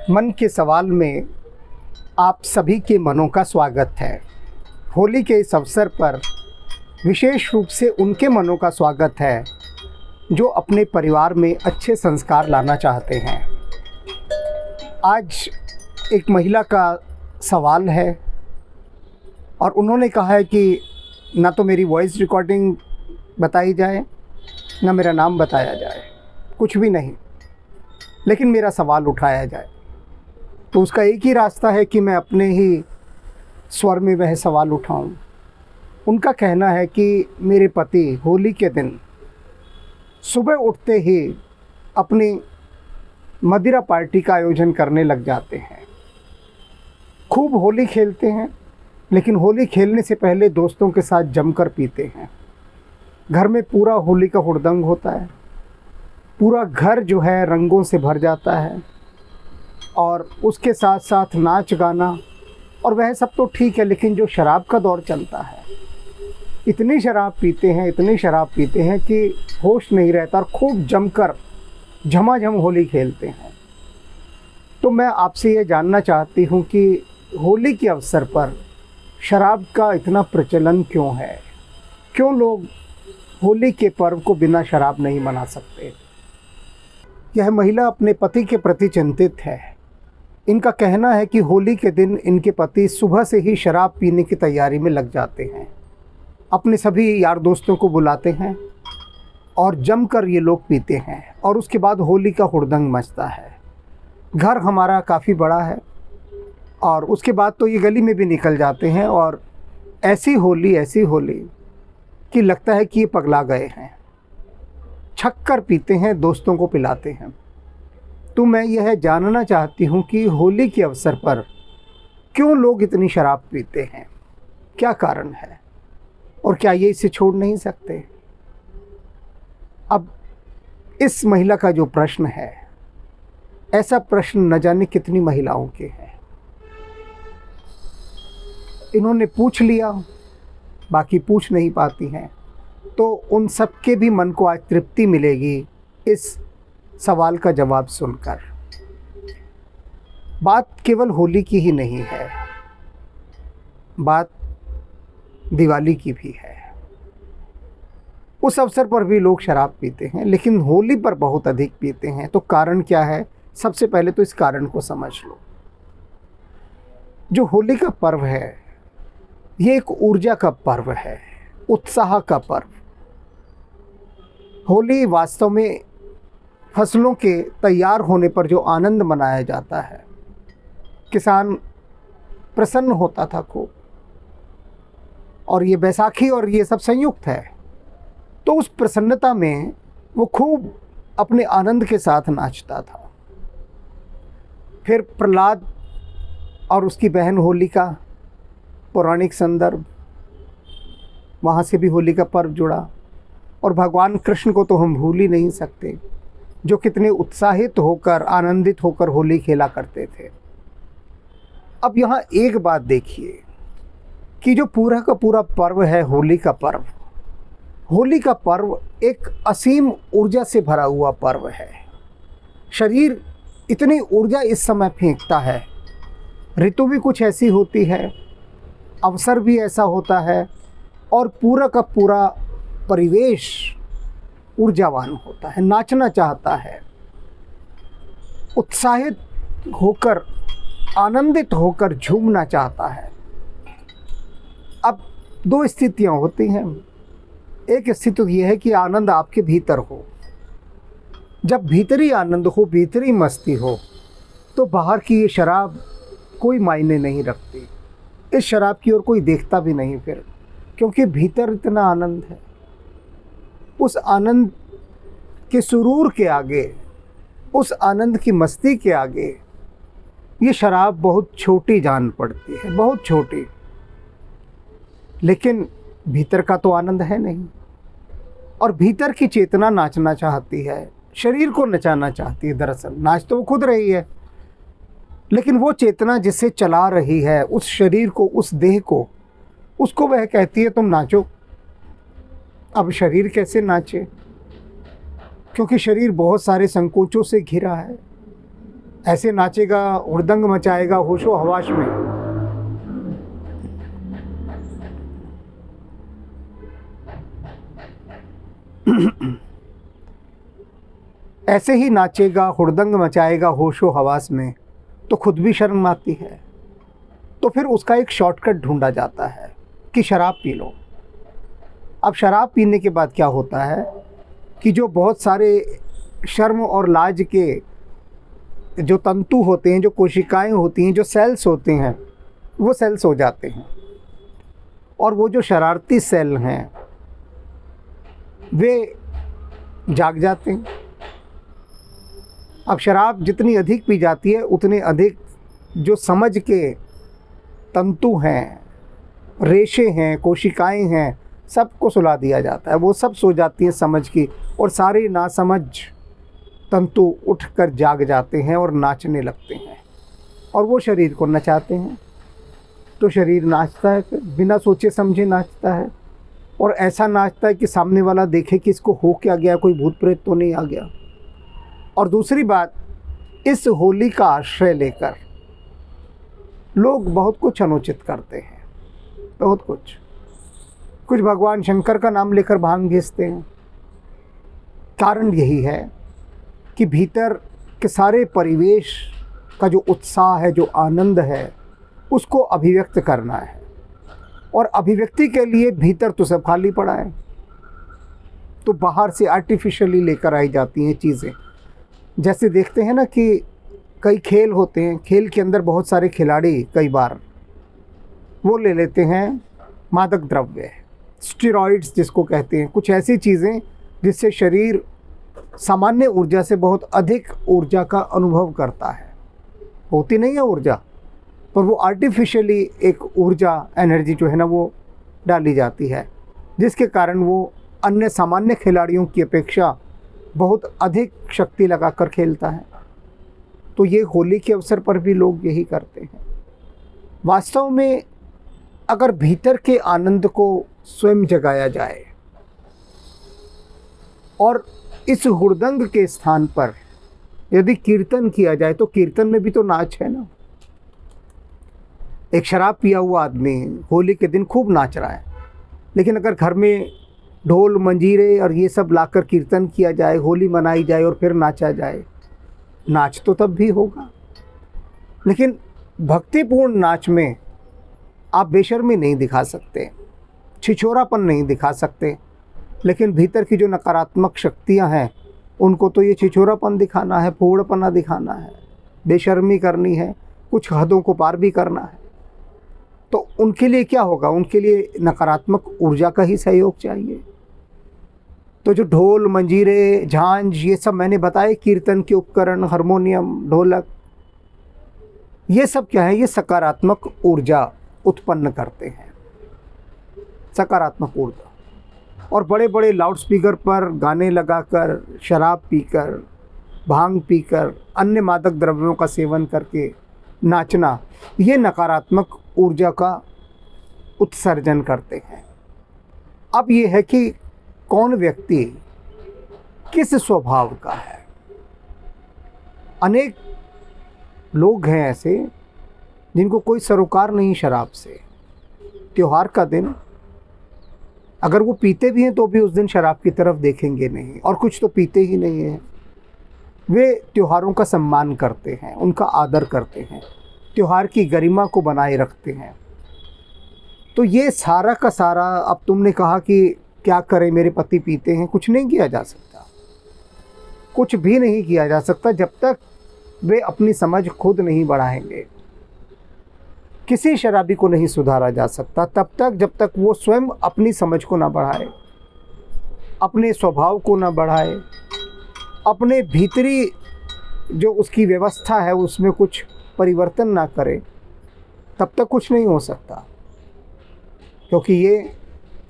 मन के सवाल में आप सभी के मनों का स्वागत है। होली के इस अवसर पर विशेष रूप से उनके मनों का स्वागत है जो अपने परिवार में अच्छे संस्कार लाना चाहते हैं। आज एक महिला का सवाल है और उन्होंने कहा है कि ना तो मेरी वॉइस रिकॉर्डिंग बताई जाए, ना मेरा नाम बताया जाए, कुछ भी नहीं, लेकिन मेरा सवाल उठाया जाए। तो उसका एक ही रास्ता है कि मैं अपने ही स्वर में वह सवाल उठाऊं। उनका कहना है कि मेरे पति होली के दिन सुबह उठते ही अपनी मदिरा पार्टी का आयोजन करने लग जाते हैं। खूब होली खेलते हैं, लेकिन होली खेलने से पहले दोस्तों के साथ जमकर पीते हैं। घर में पूरा होली का हुड़दंग होता है, पूरा घर जो है रंगों से भर जाता है और उसके साथ साथ नाच गाना और वह सब तो ठीक है, लेकिन जो शराब का दौर चलता है, इतनी शराब पीते हैं कि होश नहीं रहता और खूब जमकर झमाझम होली खेलते हैं। तो मैं आपसे ये जानना चाहती हूँ कि होली के अवसर पर शराब का इतना प्रचलन क्यों है? क्यों लोग होली के पर्व को बिना शराब नहीं मना सकते? यह महिला अपने पति के प्रति चिंतित है। इनका कहना है कि होली के दिन इनके पति सुबह से ही शराब पीने की तैयारी में लग जाते हैं। अपने सभी यार दोस्तों को बुलाते हैं और जमकर ये लोग पीते हैं और उसके बाद होली का हुड़दंग मचता है। घर हमारा काफ़ी बड़ा है और उसके बाद तो ये गली में भी निकल जाते हैं और ऐसी होली कि लगता है कि ये पगला गए हैं। छक्कर पीते हैं, दोस्तों को पिलाते हैं। तो मैं यह जानना चाहती हूँ कि होली के अवसर पर क्यों लोग इतनी शराब पीते हैं, क्या कारण है और क्या ये इसे छोड़ नहीं सकते? अब इस महिला का जो प्रश्न है, ऐसा प्रश्न न जाने कितनी महिलाओं के हैं। इन्होंने पूछ लिया, बाकी पूछ नहीं पाती हैं, तो उन सब के भी मन को आज तृप्ति मिलेगी इस सवाल का जवाब सुनकर। बात केवल होली की ही नहीं है, बात दिवाली की भी है। उस अवसर पर भी लोग शराब पीते हैं, लेकिन होली पर बहुत अधिक पीते हैं। तो कारण क्या है? सबसे पहले तो इस कारण को समझ लो। जो होली का पर्व है, ये एक ऊर्जा का पर्व है, उत्साह का पर्व। होली वास्तव में फसलों के तैयार होने पर जो आनंद मनाया जाता है, किसान प्रसन्न होता था खूब, और ये बैसाखी और ये सब संयुक्त है, तो उस प्रसन्नता में वो खूब अपने आनंद के साथ नाचता था। फिर प्रहलाद और उसकी बहन होली का पौराणिक संदर्भ, वहाँ से भी होली का पर्व जुड़ा। और भगवान कृष्ण को तो हम भूल ही नहीं सकते, जो कितने उत्साहित होकर, आनंदित होकर होली खेला करते थे। अब यहाँ एक बात देखिए कि जो पूरा का पूरा पर्व है होली का पर्व एक असीम ऊर्जा से भरा हुआ पर्व है। शरीर इतनी ऊर्जा इस समय फेंकता है, ऋतु भी कुछ ऐसी होती है, अवसर भी ऐसा होता है और पूरा का पूरा परिवेश ऊर्जावान होता है, नाचना चाहता है, उत्साहित होकर, आनंदित होकर झूमना चाहता है। अब दो स्थितियां होती हैं। एक स्थिति यह है कि आनंद आपके भीतर हो। जब भीतरी आनंद हो, भीतरी मस्ती हो, तो बाहर की ये शराब कोई मायने नहीं रखती। इस शराब की ओर कोई देखता भी नहीं फिर, क्योंकि भीतर इतना आनंद है। उस आनंद के सुरूर के आगे, उस आनंद की मस्ती के आगे ये शराब बहुत छोटी जान पड़ती है, बहुत छोटी। लेकिन भीतर का तो आनंद है नहीं, और भीतर की चेतना नाचना चाहती है, शरीर को नचाना चाहती है। दरअसल नाच तो वो खुद रही है, लेकिन वो चेतना जिसे चला रही है, उस शरीर को, उस देह को, उसको वह कहती है तुम नाचो। अब शरीर कैसे नाचे? क्योंकि शरीर बहुत सारे संकोचों से घिरा है, ऐसे नाचेगा, हुड़दंग मचाएगा होशो हवास में। ऐसे ही नाचेगा, हुड़दंग मचाएगा होशो हवास में, तो खुद भी शर्म आती है। तो फिर उसका एक शॉर्टकट ढूंढा जाता है कि शराब पी लो। अब शराब पीने के बाद क्या होता है कि जो बहुत सारे शर्म और लाज के जो तंतु होते हैं, जो कोशिकाएं होती हैं, जो सेल्स होते हैं, वो सेल्स हो जाते हैं। और वो जो शरारती सेल हैं वे जाग जाते हैं। अब शराब जितनी अधिक पी जाती है उतने अधिक जो समझ के तंतु हैं, रेशे हैं, कोशिकाएं हैं, सबको सुला दिया जाता है। वो सब सो जाती हैं समझ की, और सारे नासमझ तंतु उठकर जाग जाते हैं और नाचने लगते हैं, और वो शरीर को नचाते हैं। तो शरीर नाचता है, फिर बिना सोचे समझे नाचता है, और ऐसा नाचता है कि सामने वाला देखे कि इसको हो क्या गया, कोई भूत प्रेत तो नहीं आ गया। और दूसरी बात, इस होली का आश्रय लेकर लोग बहुत कुछ अनुचित करते हैं, बहुत कुछ भगवान शंकर का नाम लेकर भांग घिसते हैं। कारण यही है कि भीतर के सारे परिवेश का जो उत्साह है, जो आनंद है, उसको अभिव्यक्त करना है। और अभिव्यक्ति के लिए भीतर तो सब खाली पड़ा है, तो बाहर से आर्टिफिशियली लेकर आई जाती हैं चीज़ें। जैसे देखते हैं ना कि कई खेल होते हैं, खेल के अंदर बहुत सारे खिलाड़ी कई बार वो ले लेते हैं मादक द्रव्य, स्टेरॉइड्स जिसको कहते हैं, कुछ ऐसी चीज़ें जिससे शरीर सामान्य ऊर्जा से बहुत अधिक ऊर्जा का अनुभव करता है। होती नहीं है ऊर्जा, पर वो आर्टिफिशियली एक ऊर्जा, एनर्जी जो है ना, वो डाली जाती है, जिसके कारण वो अन्य सामान्य खिलाड़ियों की अपेक्षा बहुत अधिक शक्ति लगाकर खेलता है। तो ये होली के अवसर पर भी लोग यही करते हैं। वास्तव में अगर भीतर के आनंद को स्वयं जगाया जाए, और इस हुड़दंग के स्थान पर यदि कीर्तन किया जाए, तो कीर्तन में भी तो नाच है ना। एक शराब पिया हुआ आदमी होली के दिन खूब नाच रहा है, लेकिन अगर घर में ढोल मंजीरे और ये सब लाकर कीर्तन किया जाए, होली मनाई जाए और फिर नाचा जाए, नाच तो तब भी होगा। लेकिन भक्तिपूर्ण नाच में आप बेशर्मी नहीं दिखा सकते, छिछोरापन नहीं दिखा सकते, लेकिन भीतर की जो नकारात्मक शक्तियां हैं उनको तो ये छिछोरापन दिखाना है, फोड़पना दिखाना है, बेशर्मी करनी है, कुछ हदों को पार भी करना है। तो उनके लिए क्या होगा? उनके लिए नकारात्मक ऊर्जा का ही सहयोग चाहिए। तो जो ढोल मंजीरे झांझ ये सब मैंने बताए, कीर्तन के उपकरण, हारमोनियम, ढोलक, ये सब क्या है? ये सकारात्मक ऊर्जा उत्पन्न करते हैं, सकारात्मक ऊर्जा। और बड़े बड़े लाउडस्पीकर पर गाने लगाकर, शराब पीकर, भांग पीकर, अन्य मादक द्रव्यों का सेवन करके नाचना, ये नकारात्मक ऊर्जा का उत्सर्जन करते हैं। अब ये है कि कौन व्यक्ति किस स्वभाव का है। अनेक लोग हैं ऐसे जिनको कोई सरोकार नहीं शराब से। त्योहार का दिन अगर वो पीते भी हैं तो भी उस दिन शराब की तरफ देखेंगे नहीं, और कुछ तो पीते ही नहीं हैं। वे त्योहारों का सम्मान करते हैं, उनका आदर करते हैं, त्योहार की गरिमा को बनाए रखते हैं। तो ये सारा का सारा, अब तुमने कहा कि क्या करें, मेरे पति पीते हैं, कुछ नहीं किया जा सकता, कुछ भी नहीं किया जा सकता जब तक वे अपनी समझ खुद नहीं बढ़ाएंगे। किसी शराबी को नहीं सुधारा जा सकता तब तक जब तक वो स्वयं अपनी समझ को ना बढ़ाए, अपने स्वभाव को ना बढ़ाए, अपने भीतरी जो उसकी व्यवस्था है उसमें कुछ परिवर्तन ना करे, तब तक कुछ नहीं हो सकता। क्योंकि ये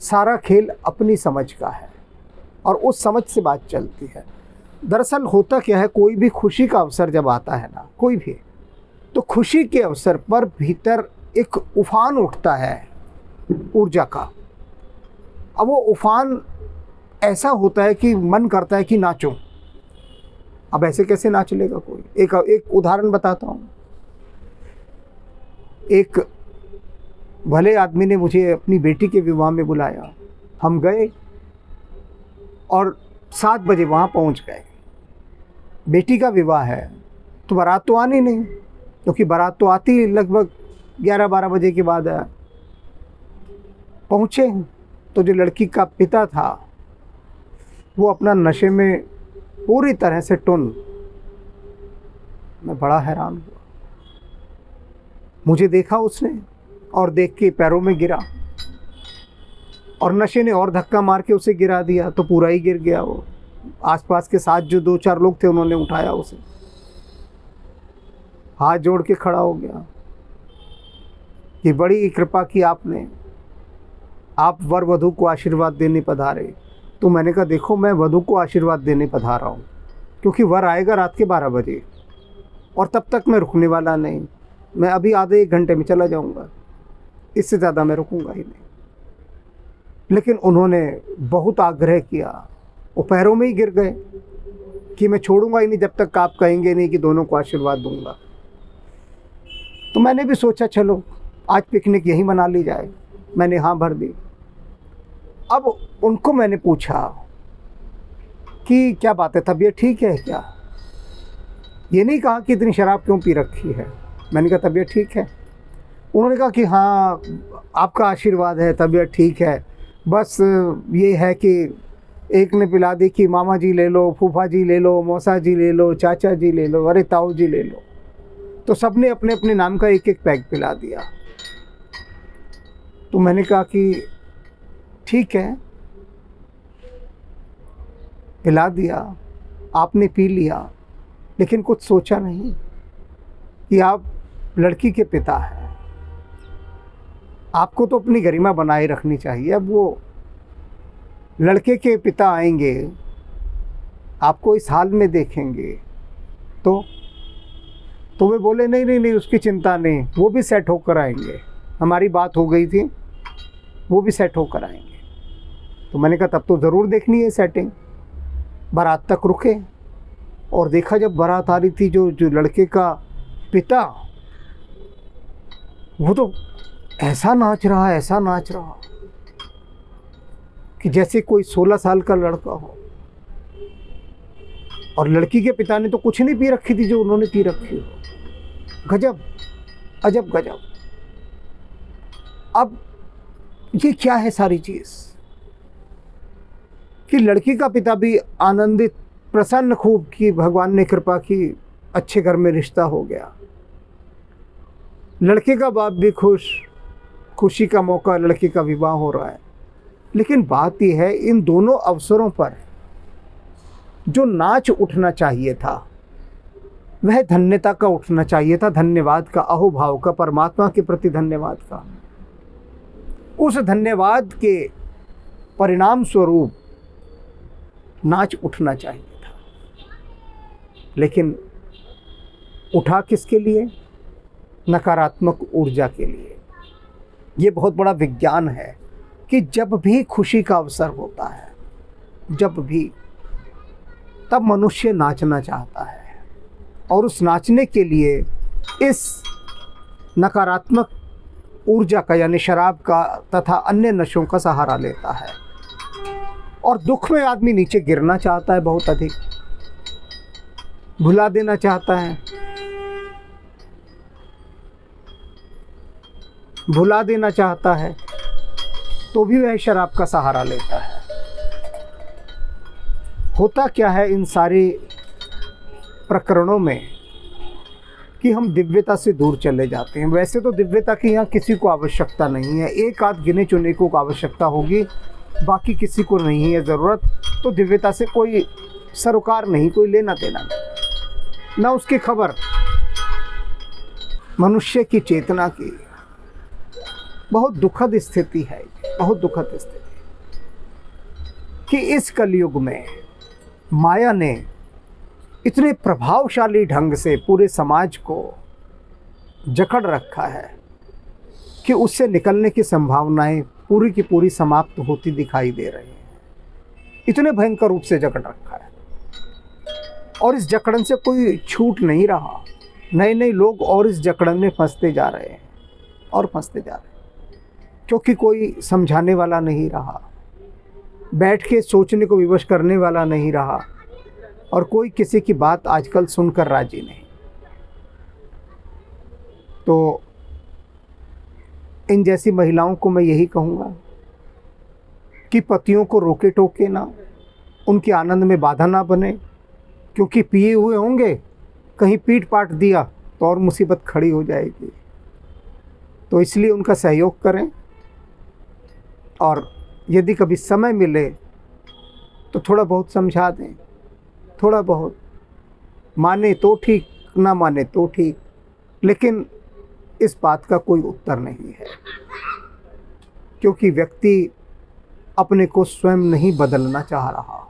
सारा खेल अपनी समझ का है और उस समझ से बात चलती है। दरअसल होता क्या है, कोई भी खुशी का अवसर जब आता है ना, कोई भी, तो खुशी के अवसर पर भीतर एक उफान उठता है ऊर्जा का। अब वो उफान ऐसा होता है कि मन करता है कि नाचो, अब ऐसे कैसे नाच लेगा कोई। एक उदाहरण बताता हूँ। एक भले आदमी ने मुझे अपनी बेटी के विवाह में बुलाया, हम गए और 7 बजे वहाँ पहुँच गए। बेटी का विवाह है तो बारात तो आनी नहीं, क्योंकि बारात तो आती लगभग 11-12 बजे के बाद है। पहुँचे तो जो लड़की का पिता था वो अपना नशे में पूरी तरह से टुन। मैं बड़ा हैरान हुआ। मुझे देखा उसने और देख के पैरों में गिरा, और नशे ने और धक्का मार के उसे गिरा दिया तो पूरा ही गिर गया वो। आसपास के साथ जो 2-4 लोग थे उन्होंने उठाया उसे, हाथ जोड़ के खड़ा हो गया कि बड़ी कृपा की आपने, आप वर वधू को आशीर्वाद देने पधारे। तो मैंने कहा देखो, मैं वधू को आशीर्वाद देने पधारा हूँ, क्योंकि वर आएगा रात के 12 बजे और तब तक मैं रुकने वाला नहीं। मैं अभी आधे 1 घंटे में चला जाऊँगा, इससे ज़्यादा मैं रुकूँगा ही नहीं। लेकिन उन्होंने बहुत आग्रह किया, वो पैरों में ही गिर गए कि मैं छोड़ूंगा ही नहीं जब तक आप कहेंगे नहीं कि दोनों को आशीर्वाद दूंगा। तो मैंने भी सोचा चलो आज पिकनिक यहीं मना ली जाए। मैंने हाँ भर दी। अब उनको मैंने पूछा कि क्या बात है, तबीयत ठीक है क्या? ये नहीं कहा कि इतनी शराब क्यों पी रखी है। मैंने कहा तबीयत ठीक है। उन्होंने कहा कि हाँ आपका आशीर्वाद है, तबीयत ठीक है, बस ये है कि एक ने पिला दी कि मामा जी ले लो, फूफा जी ले लो, मौसा जी ले लो, चाचा जी ले लो, अरे ताऊ जी ले लो। तो सबने अपने अपने नाम का एक एक पैक पिला दिया। तो मैंने कहा कि ठीक है, पिला दिया, आपने पी लिया, लेकिन कुछ सोचा नहीं कि आप लड़की के पिता हैं। आपको तो अपनी गरिमा बनाए रखनी चाहिए। अब वो लड़के के पिता आएंगे, आपको इस हाल में देखेंगे तो वे बोले नहीं नहीं नहीं, उसकी चिंता नहीं, वो भी सेट होकर आएंगे, हमारी बात हो गई थी, वो भी सेट होकर आएंगे। तो मैंने कहा तब तो ज़रूर देखनी है सेटिंग। बारात तक रुके और देखा जब बारात आ रही थी, जो लड़के का पिता, वो तो ऐसा नाच रहा कि जैसे कोई 16 साल का लड़का हो। और लड़की के पिता ने तो कुछ नहीं पी रखी थी जो उन्होंने पी रखी हो। गजब, अजब गजब। अब ये क्या है सारी चीज़ कि लड़की का पिता भी आनंदित, प्रसन्न खूब कि भगवान ने कृपा की, अच्छे घर में रिश्ता हो गया। लड़के का बाप भी खुश, खुशी का मौका, लड़के का विवाह हो रहा है। लेकिन बात यह है, इन दोनों अवसरों पर जो नाच उठना चाहिए था वह धन्यता का उठना चाहिए था, धन्यवाद का, अहोभाव का, परमात्मा के प्रति धन्यवाद का। उस धन्यवाद के परिणाम स्वरूप नाच उठना चाहिए था। लेकिन उठा किसके लिए? नकारात्मक ऊर्जा के लिए। ये बहुत बड़ा विज्ञान है कि जब भी खुशी का अवसर होता है, जब भी, तब मनुष्य नाचना चाहता है और उस नाचने के लिए इस नकारात्मक ऊर्जा का, यानी शराब का तथा अन्य नशों का सहारा लेता है। और दुख में आदमी नीचे गिरना चाहता है, बहुत अधिक भुला देना चाहता है, भुला देना चाहता है, तो भी वह शराब का सहारा लेता है। होता क्या है इन सारे प्रकरणों में कि हम दिव्यता से दूर चले जाते हैं। वैसे तो दिव्यता की यहाँ किसी को आवश्यकता नहीं है, एक आध गिने चुने को आवश्यकता होगी, बाकी किसी को नहीं है ज़रूरत। तो दिव्यता से कोई सरोकार नहीं, कोई लेना देना नहीं, ना उसकी खबर। मनुष्य की चेतना की बहुत दुखद स्थिति है, बहुत दुखद स्थिति कि इस कलयुग में माया ने इतने प्रभावशाली ढंग से पूरे समाज को जकड़ रखा है कि उससे निकलने की संभावनाएं पूरी की पूरी समाप्त होती दिखाई दे रही हैं। इतने भयंकर रूप से जकड़ रखा है। और इस जकड़न से कोई छूट नहीं रहा। नए नए लोग और इस जकड़न में फंसते जा रहे हैं और फंसते जा रहे हैं, क्योंकि कोई समझाने वाला नहीं रहा, बैठ के सोचने को विवश करने वाला नहीं रहा, और कोई किसी की बात आजकल सुनकर राजी नहीं। तो इन जैसी महिलाओं को मैं यही कहूँगा कि पतियों को रोके टोके ना, उनके आनंद में बाधा ना बने, क्योंकि पिए हुए होंगे, कहीं पीट पाट दिया तो और मुसीबत खड़ी हो जाएगी। तो इसलिए उनका सहयोग करें, और यदि कभी समय मिले तो थोड़ा बहुत समझा दें, थोड़ा बहुत, माने तो ठीक, ना माने तो ठीक, लेकिन इस बात का कोई उत्तर नहीं है, क्योंकि व्यक्ति अपने को स्वयं नहीं बदलना चाह रहा।